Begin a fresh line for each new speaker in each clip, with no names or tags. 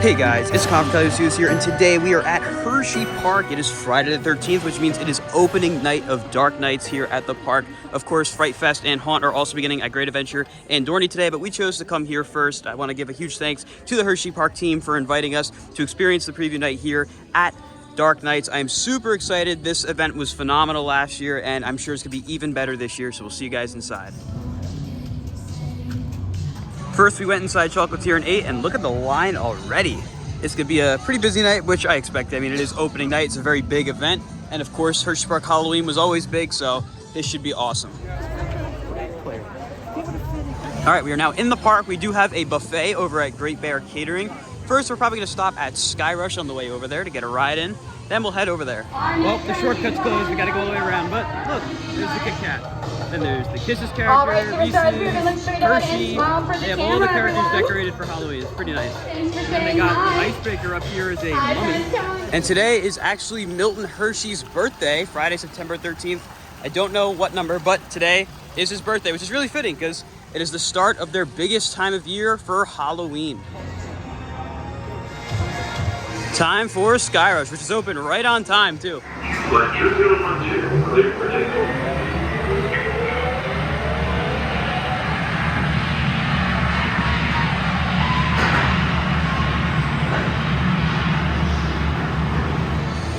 Hey guys, it's Carnevil here, and today we are at Hersheypark. It is Friday the 13th, which means it is opening night of Dark Nights here at the park. Of course, Fright Fest and Haunt are also beginning at Great Adventure and Dorney today, but we chose to come here first. I want to give a huge thanks to the Hersheypark team for inviting us to experience the preview night here at Dark Nights. I am super excited. This event was phenomenal last year, and I'm sure it's going to be even better this year, so we'll see you guys inside. First, we went inside Chocolatier and ate, and look at the line already. It's gonna be a pretty busy night, which I expect. I mean, it is opening night. It's a very big event. And of course, Hersheypark Halloween was always big, so this should be awesome. All right, we are now in the park. We do have a buffet over at Great Bear Catering. First, we're probably gonna stop at Skyrush on the way over there to get a ride in. Then we'll head over there. Well, the shortcut's closed. We gotta go all the way around, but look, there's the Kit Kat. Then there's the Kisses character, Reese's, Hershey. They have all the characters decorated for Halloween. It's pretty nice. And they got the Icebreaker up here as a mummy. And today is actually Milton Hershey's birthday, Friday, September 13th. I don't know what number, but today is his birthday, which is really fitting because it is the start of their biggest time of year for Halloween. Time for Skyrush, which is open right on time, too. Clear for takeoff.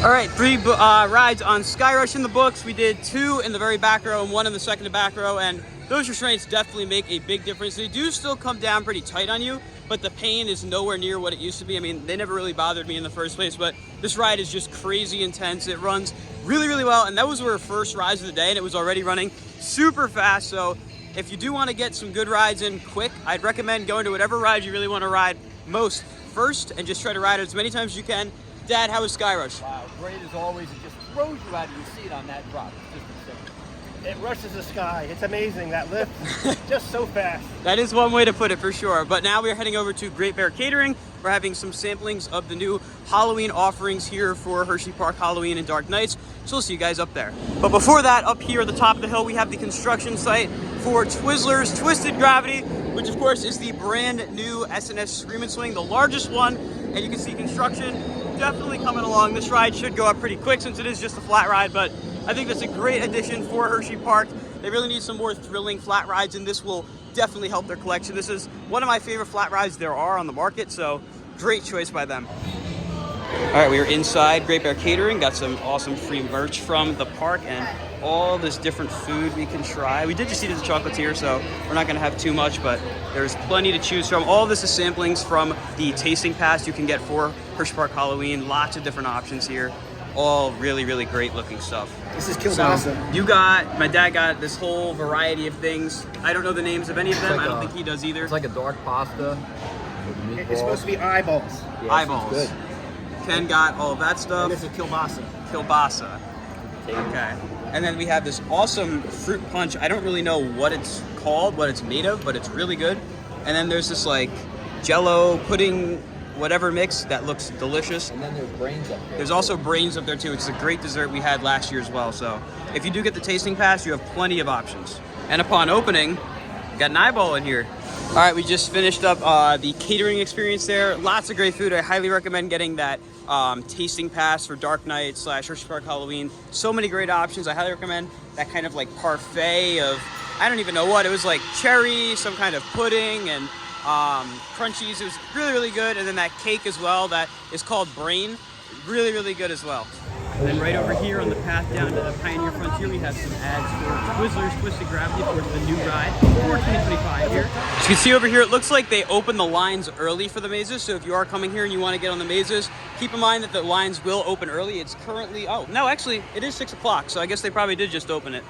All right, 3 rides on Skyrush in the books. We did 2 in the very back row and 1 in the second to back row, and those restraints definitely make a big difference. They do still come down pretty tight on you, but the pain is nowhere near what it used to be. I mean, they never really bothered me in the first place, but this ride is just crazy intense. It runs really, really well, and that was our first rides of the day, and it was already running super fast. So if you do want to get some good rides in quick, I'd recommend going to whatever ride you really want to ride most first and just try to ride it as many times as you can. Dad, how was Skyrush?
Wow, great as always. It just throws you out of your seat on that drop. It's just insane. It rushes the sky. It's amazing, that lift. Just so fast.
That is one way to put it for sure. But now we are heading over to Great Bear Catering. We're having some samplings of the new Halloween offerings here for Hersheypark Halloween and Dark Nights. So we'll see you guys up there. But before that, up here at the top of the hill, we have the construction site for Twizzlers Twisted Gravity, which of course is the brand new S&S Scream and Swing, the largest one. And you can see construction definitely coming along. This ride should go up pretty quick since it is just a flat ride, but I think that's a great addition for Hersheypark. They really need some more thrilling flat rides, and this will definitely help their collection. This is one of my favorite flat rides there are on the market, so great choice by them. All right, we are inside Great Bear Catering. Got some awesome free merch from the park and all this different food we can try. We did just eat at the Chocolatier, so we're not gonna have too much, but there's plenty to choose from. All this is samplings from the tasting pass you can get for Hersheypark Halloween. Lots of different options here. All really, really great looking stuff.
This is kielbasa.
So my dad got this whole variety of things. I don't know the names of any of them. Like I don't think he does either.
It's like a dark pasta with meatballs. It's supposed to be eyeballs.
Yeah, eyeballs. Good. Ken got all of that stuff.
And this is kielbasa.
Kielbasa. Okay. And then we have this awesome fruit punch. I don't really know what it's called, what it's made of, but it's really good. And then there's this like Jello pudding, whatever mix that looks delicious.
And then there's brains up there.
There's also brains up there too. It's a great dessert we had last year as well. So if you do get the tasting pass, you have plenty of options. And upon opening, got an eyeball in here. All right, we just finished up the catering experience there. Lots of great food. I highly recommend getting that tasting pass for Dark Nights / Hersheypark Halloween. So many great options. I highly recommend that kind of like parfait of, I don't even know what, it was like cherry, some kind of pudding, and crunchies. It was really, really good. And then that cake as well that is called Brain. Really, really good as well. And then right over here on the path down to the Pioneer Frontier, we have some ads for Twizzlers Twisted Gravity, of course, the new ride for 2025 here. As you can see over here, it looks like they open the lines early for the mazes. So if you are coming here and you want to get on the mazes, keep in mind that the lines will open early. It's currently, oh, no, actually, it is 6 o'clock. So I guess they probably did just open it.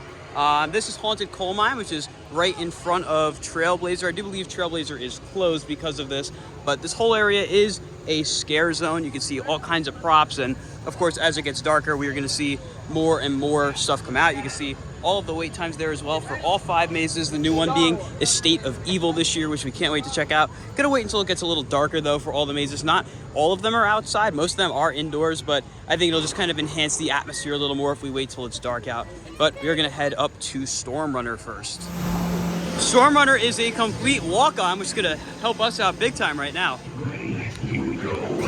This is Haunted Coal Mine, which is right in front of Trailblazer. I do believe Trailblazer is closed because of this, but this whole area is a scare zone. You can see all kinds of props, and of course, as it gets darker, we are going to see more and more stuff come out. You can see all of the wait times there as well for all 5 mazes, the new one being Estate of Evil this year, which we can't wait to check out. Gonna wait until it gets a little darker though for all the mazes. Not all of them are outside, most of them are indoors, but I think it'll just kind of enhance the atmosphere a little more if we wait till it's dark out. But we're gonna head up to Storm Runner first. Storm Runner is a complete walk-on, which is gonna help us out big time right now.
Here we go.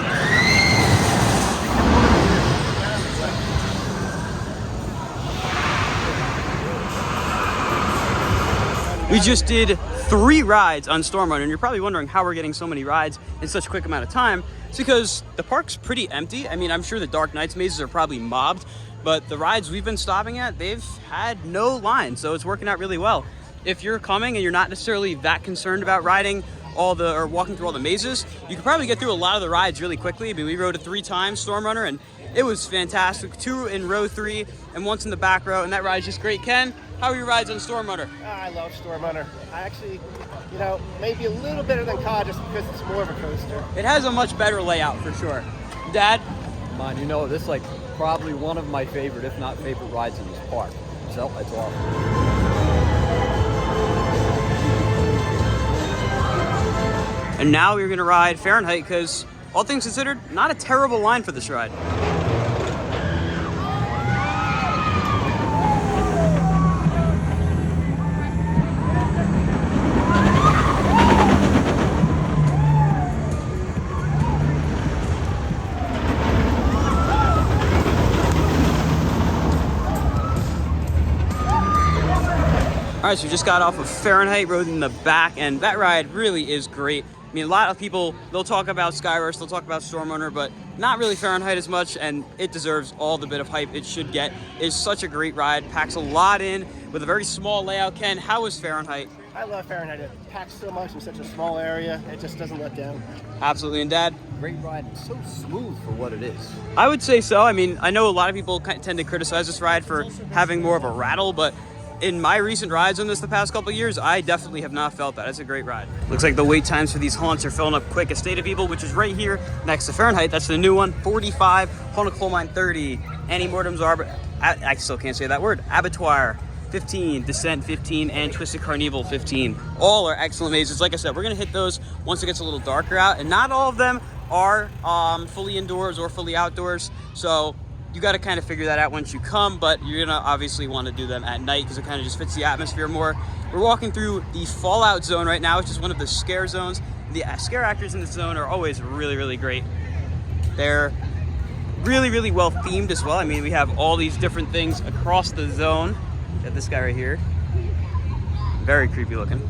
We just did 3 rides on Storm Runner, and you're probably wondering how we're getting so many rides in such a quick amount of time. It's because the park's pretty empty. I mean, I'm sure the Dark Nights mazes are probably mobbed, but the rides we've been stopping at, they've had no line, so it's working out really well. If you're coming and you're not necessarily that concerned about riding or walking through all the mazes, you can probably get through a lot of the rides really quickly. I mean, we rode it 3 times, Storm Runner, and it was fantastic. 2 in row 3 and once in the back row, and that ride's just great. Ken, how are your rides on Storm Runner?
I love Storm Runner. I actually, you know, maybe a little better than COD just because it's more of a coaster.
It has a much better layout for sure. Dad?
Man, you know, this is like probably one of my favorite, if not favorite, rides in this park. So it's awesome.
And now we're gonna ride Fahrenheit because, all things considered, not a terrible line for this ride. All right, so we just got off of Fahrenheit, rode in the back, and that ride really is great. I mean, a lot of people, they'll talk about Skyrush, they'll talk about Storm Runner, but not really Fahrenheit as much, and it deserves all the bit of hype it should get. It's such a great ride, packs a lot in with a very small layout. Ken, how was Fahrenheit?
I love Fahrenheit. It packs so much in such a small area. It just doesn't let down.
Absolutely. And Dad?
Great ride. It's so smooth for what it is.
I would say so. I mean, I know a lot of people tend to criticize this ride for having more of a rattle, but in my recent rides on this the past couple of years, I definitely have not felt that. It's a great ride. Looks like the wait times for these haunts are filling up quick. Estate of Evil, which is right here next to Fahrenheit. That's the new one, 45. Haunt of Coal Mine, 30. Annie Mortem's I still can't say that word. Abattoir, 15. Descent, 15. And Twisted Carnevil, 15. All are excellent mazes. Like I said, we're gonna hit those once it gets a little darker out, and not all of them are fully indoors or fully outdoors. So you got to kind of figure that out once you come, but you're gonna obviously want to do them at night because it kind of just fits the atmosphere more. We're walking through the Fallout zone right now, which is one of the scare zones. The scare actors in this zone are always really, really great. They're really, really well themed as well. I mean, we have all these different things across the zone. Got this guy right here. Very creepy looking.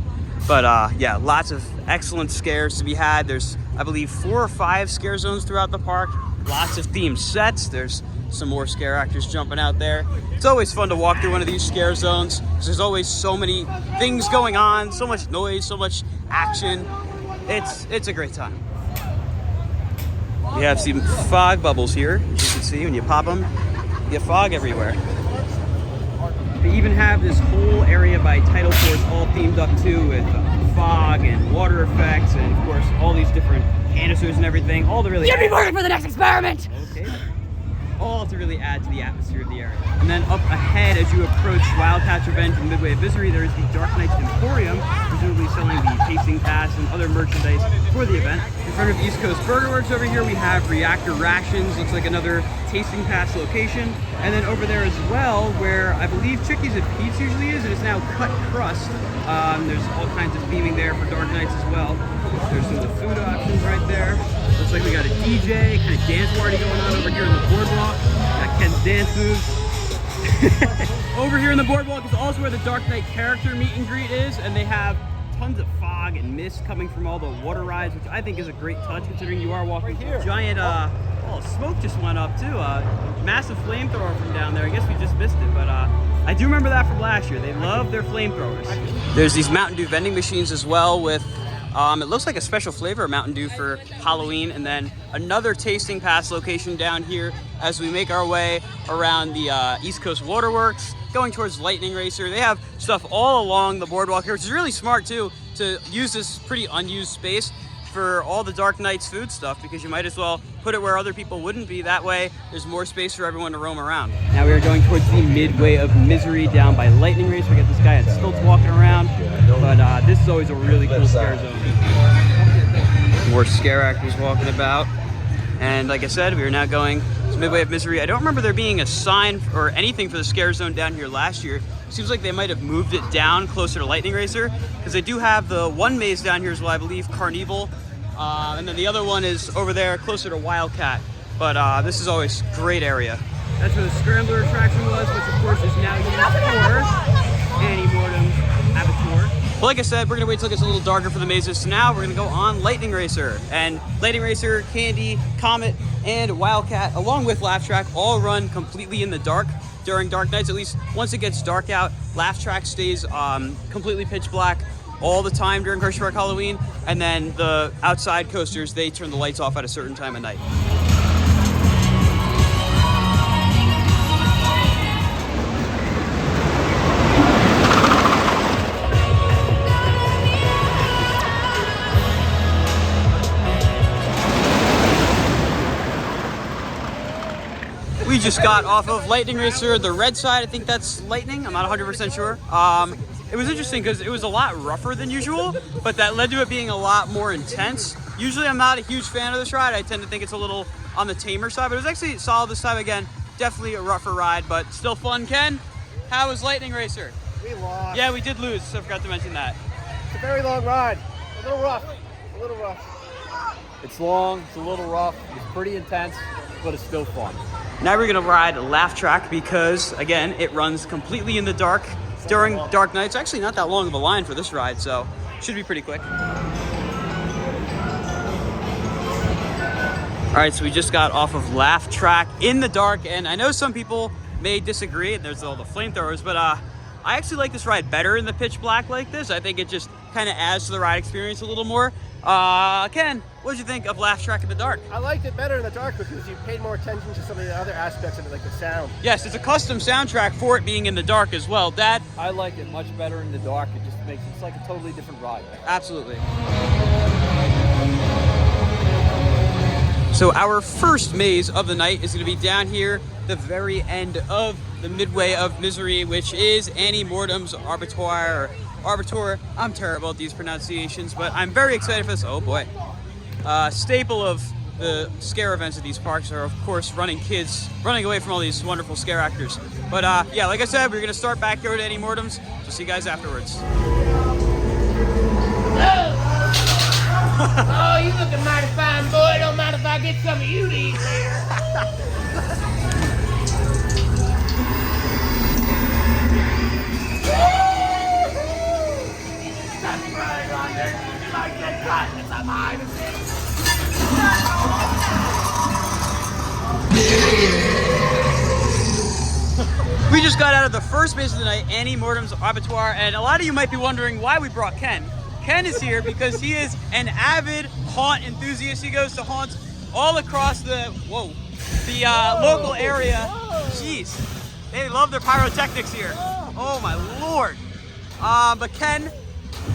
But yeah, lots of excellent scares to be had. There's, I believe, 4 or 5 scare zones throughout the park. Lots of themed sets. There's some more scare actors jumping out there. It's always fun to walk through one of these scare zones because there's always so many things going on, so much noise, so much action. It's a great time. We have some fog bubbles here, as you can see. When you pop them, you get fog everywhere. They even have this whole area by tidal force all themed up too, with fog and water effects, and of course all these different canisters and everything. All to really
Get me working for the next experiment.
Okay. All to really add to the atmosphere of the area. And then up ahead, as you approach Wildcat's Revenge and Midway of Misery, there is the Dark Nights Emporium, presumably selling the tasting pass and other merchandise for the event. In front of East Coast Burger Works over here, we have Reactor Rations, looks like another tasting pass location. And then over there as well, where I believe Chickies and Pete's usually is, and it's now Cut Crust. There's all kinds of theming there for Dark Nights as well. There's some of the food options right there. Looks like we got a DJ, kind of dance party going on over here in the Boardwalk. Got Ken's dance moves. Over here in the Boardwalk is also where the Dark Knight character meet and greet is, and they have tons of fog and mist coming from all the water rides, which I think is a great touch considering you are walking through. Giant, smoke just went up too. Massive flamethrower from down there. I guess we just missed it, but I do remember that from last year. They love their flamethrowers. There's these Mountain Dew vending machines as well with it looks like a special flavor of Mountain Dew for Halloween, and then another tasting pass location down here as we make our way around the East Coast Waterworks, going towards Lightning Racer. They have stuff all along the boardwalk here, which is really smart too, to use this pretty unused space for all the Dark Nights food stuff, because you might as well put it where other people wouldn't be. That way there's more space for everyone to roam around. Now we are going towards the Midway of Misery down by Lightning Race. We got this guy at stilts walking around, but this is always a really cool scare zone. More scare actors walking about. And like I said, we are now going to Midway of Misery. I don't remember there being a sign or anything for the scare zone down here last year. Seems like they might have moved it down closer to Lightning Racer, because they do have the one maze down here as well, I believe, Carnevil. And then the other one is over there closer to Wildcat. But this is always a great area. That's where the Scrambler attraction was, which of course is now used for Annie Mortem's Abattoir. But like I said, we're gonna wait till it gets a little darker for the mazes. So now we're gonna go on Lightning Racer. And Lightning Racer, Candy, Comet, and Wildcat, along with Laugh Track, all run completely in the dark during Dark Nights. At least once it gets dark out, Laugh Track stays completely pitch black all the time during Hersheypark Halloween. And then the outside coasters, they turn the lights off at a certain time of night. We just got off of Lightning Racer, the red side. I think that's Lightning. I'm not 100% sure. It was interesting because it was a lot rougher than usual, but that led to it being a lot more intense. Usually I'm not a huge fan of this ride. I tend to think it's a little on the tamer side, but it was actually solid this time. Again, definitely a rougher ride, but still fun. Ken, how was Lightning Racer?
We lost.
Yeah, we did lose, so I forgot to mention that.
It's a very long ride. A little rough. A little rough.
It's long, it's a little rough, it's pretty intense, but it's still fun.
Now we're gonna ride Laugh Track because, again, it runs completely in the dark during Dark Nights. Actually not that long of a line for this ride, so should be pretty quick. All right, so we just got off of Laugh Track in the dark, and I know some people may disagree, and there's all the flamethrowers, but I actually like this ride better in the pitch black like this. I think it just kind of adds to the ride experience a little more. Ken, what did you think of Laugh Track in the dark?
I liked it better in the dark because you paid more attention to some of the other aspects of it, like the sound.
Yes, it's a custom soundtrack for it being in the dark as well. Dad?
I like it much better in the dark. It just makes it's like a totally different ride.
Absolutely. So our first maze of the night is going to be down here, the very end of the midway of Misery, which is Annie Mortem's Arbitoire, or Arbiter. I'm terrible at these pronunciations, but I'm very excited for this. Oh boy. Staple of the scare events at these parks are, of course, running kids running away from all these wonderful scare actors. But yeah, like I said, we're going to start back here at Annie Mortem's. So see you guys afterwards.
Oh, you looking mighty fine, boy. Don't mind if I get some of you to eat later.
We just got out of the first maze of the night, Annie Mortem's Abattoir, and a lot of you might be wondering why we brought Ken. Ken is here because he is an avid haunt enthusiast. He goes to haunts all across the local area. Jeez, they love their pyrotechnics here. Oh my lord. But Ken,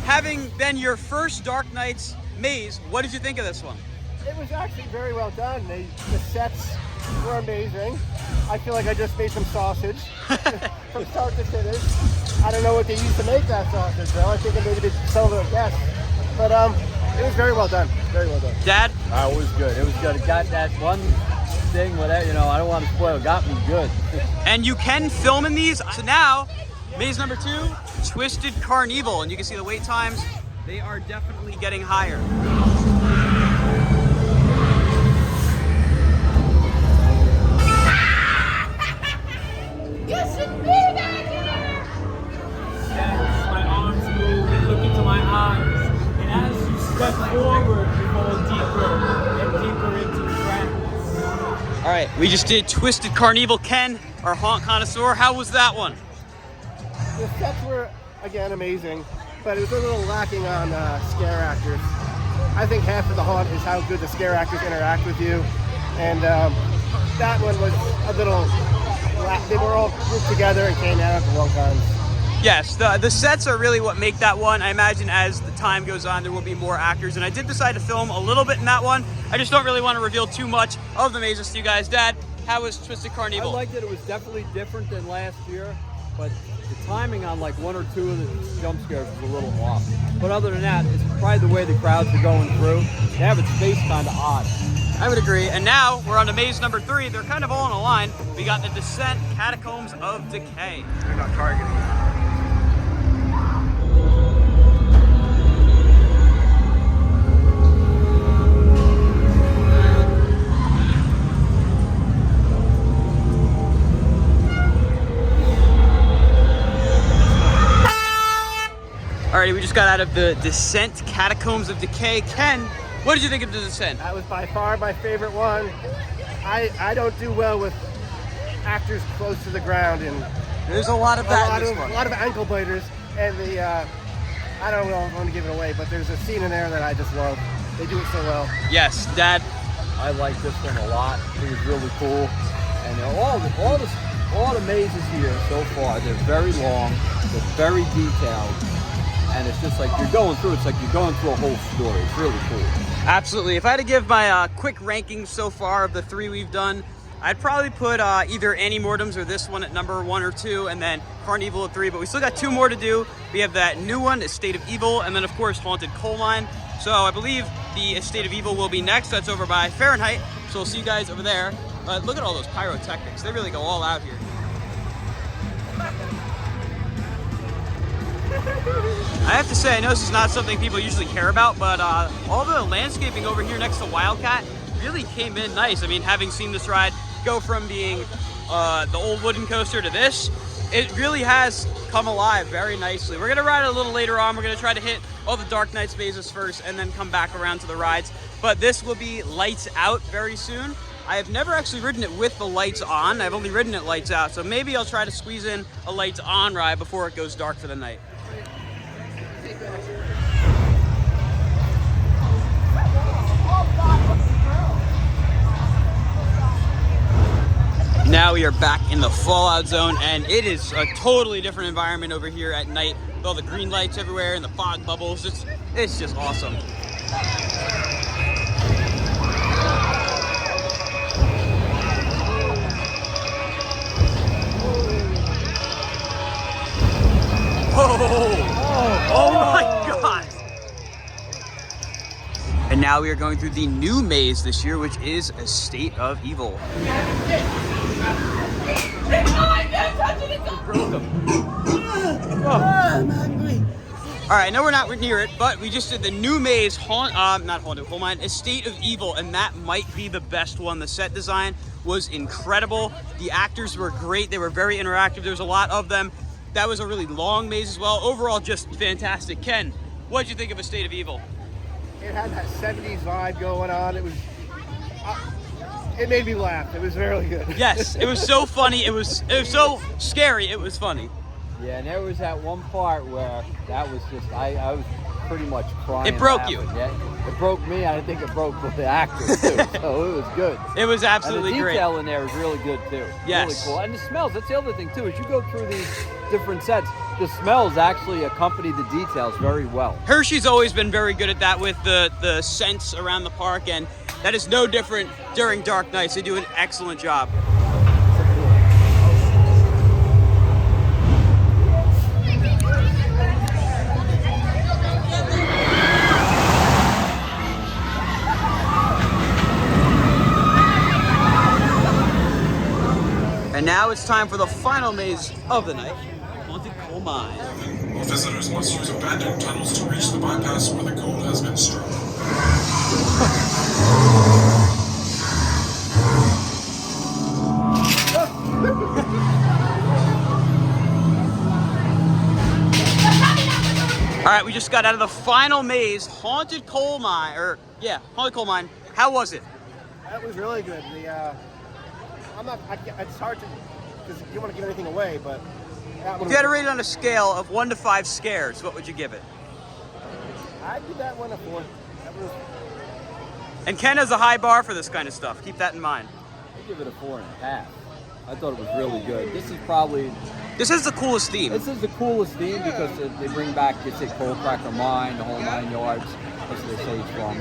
having been your first Dark Nights maze, what did you think of this one?
It was actually very well done. The sets were amazing. I feel like I just made some sausage from start to finish. I don't know what they used to make that sausage though. I think they maybe did some of it guess. But it was very well done. Very well done.
Dad?
It was good. It was good. It got that one thing, whatever, you know, I don't want to spoil. It got me good.
And you can film in these. So now, maze number 2, Twisted Carnevil. And you can see the wait times. They are definitely getting higher.
Yes, it's big out here.
Yes, my arms move and look into my eyes. And as you step forward, you fall deeper and deeper into the trance.
All right, we just did Twisted Carnevil. Ken, our haunt connoisseur, how was that one?
The sets were, again, amazing, but it was a little lacking on scare actors. I think half of the haunt is how good the scare actors interact with you. And that one was a little, they were all grouped together and came out at the wrong times.
Yes, the sets are really what make that one. I imagine as the time goes on, there will be more actors. And I did decide to film a little bit in that one. I just don't really want to reveal too much of the mazes to you guys. Dad, how was Twisted Carnevil?
I liked it. It was definitely different than last year, but the timing on like one or two of the jump scares was a little off. But other than that, it's probably the way the crowds are going through. They have it spaced kind of odd.
I would agree. And now we're on to maze number 3. They're kind of all in a line. We got the Descent Catacombs of Decay.
They're not targeting.
Alrighty, we just got out of the Descent Catacombs of Decay. Ken, what did you think of the Descent?
That was by far my favorite one. I don't do well with actors close to the ground, and
There's a lot of that in this
a
one.
lot of ankle biters, and the I don't know if I want to give it away, but there's a scene in there that I just love. They do it so well.
Yes, Dad.
I like this one a lot. It was really cool. And all the mazes here so far, they're very long, they're very detailed, and it's just like you're going through. It's like you're going through a whole story. It's really cool.
Absolutely. If I had to give my quick rankings so far of the 3 we've done, I'd probably put either Annie Mortem's or this one at number 1 or 2, and then Carnevil at 3. But we still got 2 more to do. We have that new one, Estate of Evil, and then of course Haunted Coal Mine. So I believe the Estate of Evil will be next. That's over by Fahrenheit. So we'll see you guys over there. But look at all those pyrotechnics. They really go all out here. I have to say, I know this is not something people usually care about, but all the landscaping over here next to Wildcat really came in nice. I mean, having seen this ride go from being the old wooden coaster to this, it really has come alive very nicely. We're gonna ride it a little later on. We're gonna try to hit all the Dark Nights mazes first and then come back around to the rides. But this will be lights out very soon. I have never actually ridden it with the lights on. I've only ridden it lights out. So maybe I'll try to squeeze in a lights on ride before it goes dark for the night. Now we are back in the Fallout Zone, and it is a totally different environment over here at night with all the green lights everywhere and the fog bubbles. It's just awesome. Oh my God! And now we are going through the new maze this year, which is Estate of Evil. All right, I know we're not near it, but we just did the new maze, not Haunted Coal Mine, Estate of Evil, and that might be the best one. The set design was incredible. The actors were great. They were very interactive. There was a lot of them. That was a really long maze as well. Overall, just fantastic. Ken, what'd you think of Estate of Evil?
It had that 70s vibe going on. It was, it made me laugh. It was really good.
Yes, it was so funny. It was so scary. It was funny.
Yeah, and there was that one part where that was just, I was pretty much crying.
It broke you.
Yeah, it broke me, and I think it broke the actors too. So it was good.
It was absolutely
and the
great.
detail in there was really good too.
Yes.
Really cool. And the smells, that's the other thing too. As you go through these different sets, the smells actually accompany the details very well.
Hershey's always been very good at that with the scents around the park, and that is no different during Dark Nights. They do an excellent job. And now it's time for the final maze of the night, Haunted Coal Mine.
All visitors must use abandoned tunnels to reach the bypass where the coal has been struck.
All right, we just got out of the final maze, Haunted Coal Mine, Haunted Coal Mine. How was it?
That was really good. It's hard to, because you don't want to give anything away, but that one
If you had to rate it on a scale of 1 to 5 scares, what would you give it?
I'd give that one a 4.
And Ken has a high bar for this kind of stuff. Keep that in mind.
I give it a 4.5. I thought it was really good. This is probably...
This is the coolest theme.
This is the coolest theme because they bring back, it's a Coal Cracker Mine, the whole 9 yards. That's what they say it's from.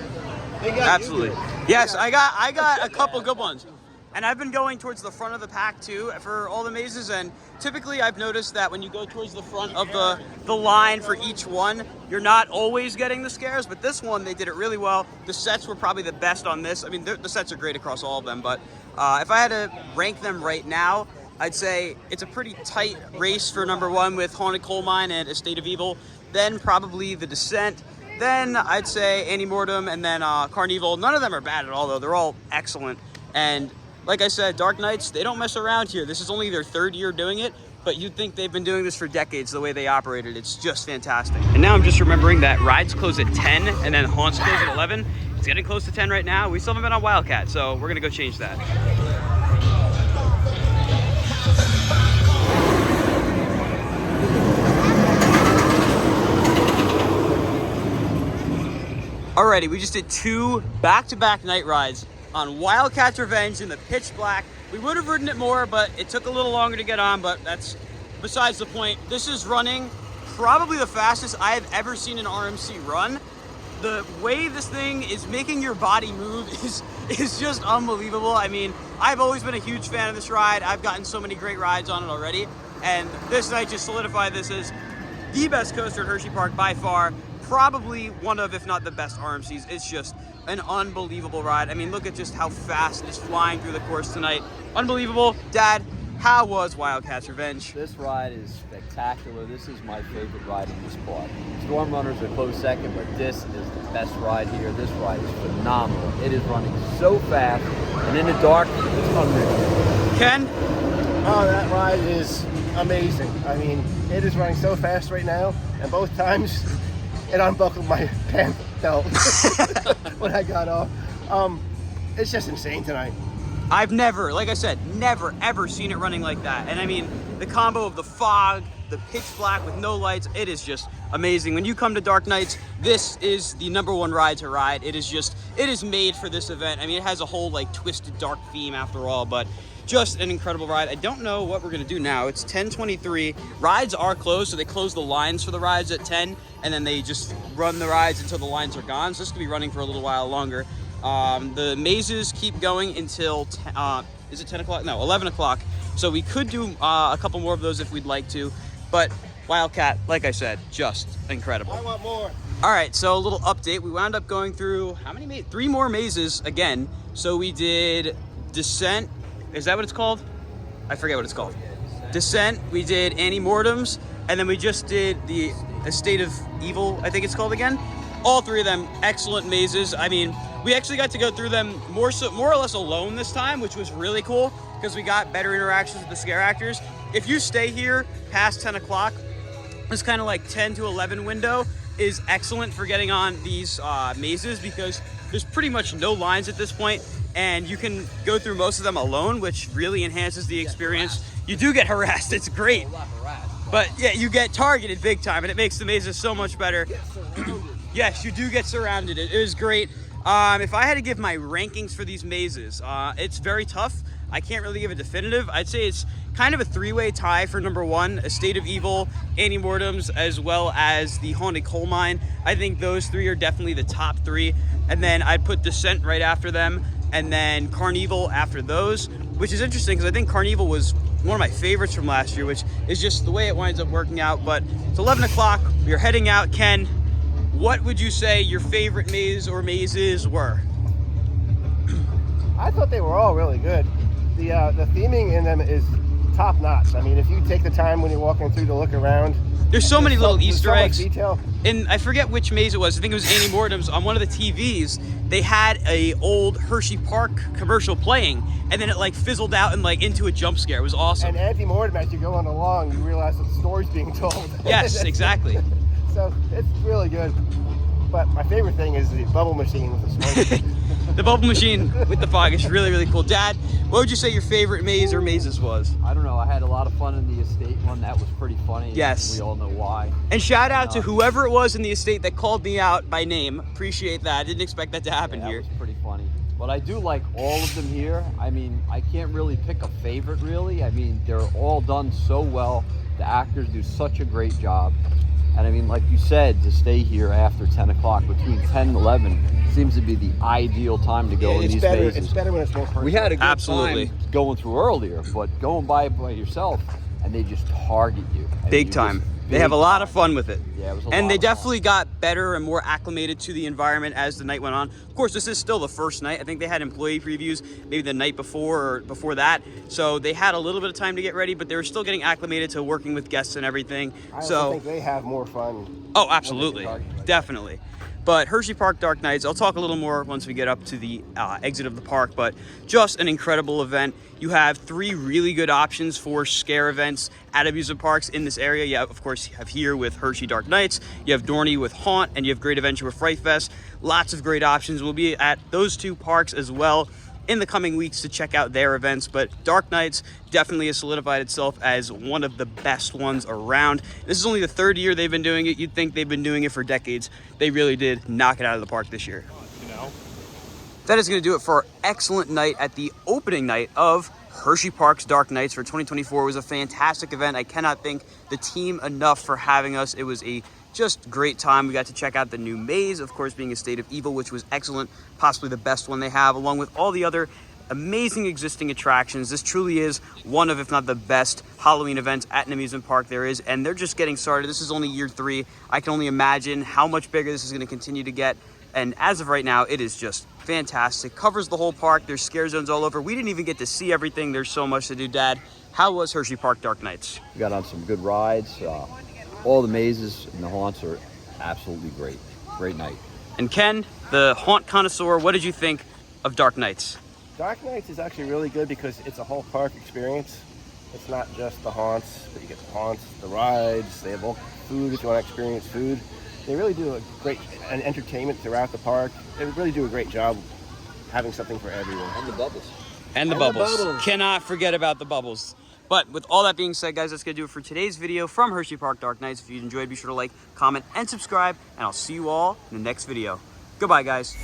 Absolutely. Yes, I got a couple good ones. And I've been going towards the front of the pack too for all the mazes, and typically I've noticed that when you go towards the front of the line for each one, you're not always getting the scares, but this one, they did it really well. The sets were probably the best on this. I mean, the sets are great across all of them, but if I had to rank them right now, I'd say it's a pretty tight race for number 1 with Haunted Coal Mine and Estate of Evil, then probably The Descent, then I'd say Annie Mortem, and then Carnevil. None of them are bad at all, though. They're all excellent. And like I said, Dark Nights, they don't mess around here. This is only their 3rd year doing it, but you'd think they've been doing this for decades, the way they operate it. It's just fantastic. And now I'm just remembering that rides close at 10 and then haunts close at 11. It's getting close to 10 right now. We still haven't been on Wildcat, so we're gonna go change that. Alrighty, we just did 2 back-to-back night rides on Wildcat's Revenge in the pitch black. We would have ridden it more, but it took a little longer to get on, but that's besides the point. This is running probably the fastest I have ever seen an RMC run. The way this thing is making your body move is just unbelievable. I mean, I've always been a huge fan of this ride. I've gotten so many great rides on it already, and this night just solidified this as the best coaster at Hersheypark by far. Probably one of, if not the best RMCs. It's just an unbelievable ride. I mean, look at just how fast it is flying through the course tonight. Unbelievable. Dad, how was Wildcat's Revenge?
This ride is spectacular. This is my favorite ride in this park. Storm Runners are close second, but this is the best ride here. This ride is phenomenal. It is running so fast, and in the dark, it's unreal.
Ken?
Oh, that ride is amazing. I mean, it is running so fast right now, and both times it unbuckled my pant belt when I got off. It's just insane tonight.
I've never, like I said, never ever seen it running like that. And I mean, the combo of the fog, the pitch black with no lights, it is just amazing. When you come to Dark Nights, this is the #1 ride to ride. It is made for this event. I mean, it has a whole like twisted dark theme after all, but just an incredible ride. I don't know what we're gonna do now. It's 10:23. Rides are closed, so they close the lines for the rides at 10, and then they just run the rides until the lines are gone. So this could be running for a little while longer. The mazes keep going until, is it 10 o'clock? No, 11 o'clock. So we could do a couple more of those if we'd like to, but Wildcat, like I said, just incredible.
I want more.
All right, so a little update. We wound up going through, how many mazes? 3 more mazes again. So we did Descent. Is that what it's called? I forget what it's called. Descent, we did Annie Mortem's, and then we just did the Estate of Evil, I think it's called again. All 3 of them, excellent mazes. I mean, we actually got to go through them more or less alone this time, which was really cool because we got better interactions with the scare actors. If you stay here past 10 o'clock, this kind of like 10 to 11 window is excellent for getting on these mazes because there's pretty much no lines at this point, and you can go through most of them alone, which really enhances the experience. You do get harassed, it's great. But yeah, you get targeted big time, and it makes the mazes so much better. Yes, you do get surrounded. It was great. If I had to give my rankings for these mazes, it's very tough. I can't really give a definitive. I'd say it's kind of a 3-way tie for #1, Estate of Evil, Annie Mortem's, as well as the Haunted Coal Mine. I think those 3 are definitely the top 3. And then I'd put Descent right after them, and then Carnevil after those, which is interesting because I think Carnevil was one of my favorites from last year, which is just the way it winds up working out. But it's 11 o'clock, we're heading out. Ken, what would you say your favorite maze or mazes were?
I thought they were all really good. The theming in them is top notch. I mean, if you take the time when you're walking through to look around,
there's so many little Easter eggs.
Detail.
And I forget which maze it was. I think it was Annie Mortem's. On one of the TVs, they had a old Hersheypark commercial playing, and then it like fizzled out and like into a jump scare. It was awesome.
And Annie Mortem, as you go on along, you realize that the story's being told.
Yes, exactly.
So it's really good. But my favorite thing is the bubble machine with the smoke.
The bubble machine with the fog is really, really cool. Dad, what would you say your favorite maze or mazes was?
I don't know. I had a lot of fun in the estate one. That was pretty funny.
Yes.
We all know why.
And shout out to whoever it was in the estate that called me out by name. Appreciate that. I didn't expect that to happen here.
That was pretty funny. But I do like all of them here. I mean, I can't really pick a favorite, really. I mean, they're all done so well. The actors do such a great job. And I mean, like you said, to stay here after 10 o'clock, between 10 and 11, seems to be the ideal time to go in these mazes.
It's better when it's more personal.
We had a good
Absolutely.
time going through earlier, but going by yourself, and they just target you. And
Big
you
time.
just-
They have a lot of fun with it.
Yeah, it was a lot
And they
of fun.
definitely got better and more acclimated to the environment as the night went on. Of course, this is still the first night. I think they had employee previews maybe the night before or before that. So they had a little bit of time to get ready, but they were still getting acclimated to working with guests and everything.
I also think they have more fun.
Oh, absolutely. Definitely. But Hersheypark Dark Nights, I'll talk a little more once we get up to the exit of the park, but just an incredible event. You have 3 really good options for scare events at amusement parks in this area. You have, of course, you have here with Hershey Dark Nights, you have Dorney with Haunt, and you have Great Adventure with Fright Fest. Lots of great options. We'll be at those 2 parks as well in the coming weeks to check out their events, but Dark Nights definitely has solidified itself as one of the best ones around. This is only the 3rd year they've been doing it. You'd think they've been doing it for decades. They really did knock it out of the park this year. That is going to do it for our excellent night at the opening night of Hersheypark's Dark Nights for 2024. It was a fantastic event. I cannot thank the team enough for having us. It was a just great time. We got to check out the new maze, of course, being a State of Evil, which was excellent, possibly the best one they have, along with all the other amazing existing attractions. This truly is one of, if not the best, Halloween events at an amusement park there is, and they're just getting started. This is only year 3. I can only imagine how much bigger this is going to continue to get, and as of right now, it is just fantastic. Covers the whole park. There's scare zones all over. We didn't even get to see everything. There's so much to do. Dad, how was Hersheypark Dark Nights?
We got on some good rides. All the mazes and the haunts are absolutely great. Great night.
And Ken, the haunt connoisseur, what did you think of Dark Nights?
Dark Nights is actually really good because it's a whole park experience. It's not just the haunts, but you get the haunts, the rides, they have all food if you want to experience food. They really do a great entertainment throughout the park. They really do a great job having something for everyone.
And the bubbles.
And the bubbles. Cannot forget about the bubbles. But with all that being said, guys, that's going to do it for today's video from Hersheypark Dark Nights. If you enjoyed, be sure to like, comment, and subscribe, and I'll see you all in the next video. Goodbye, guys.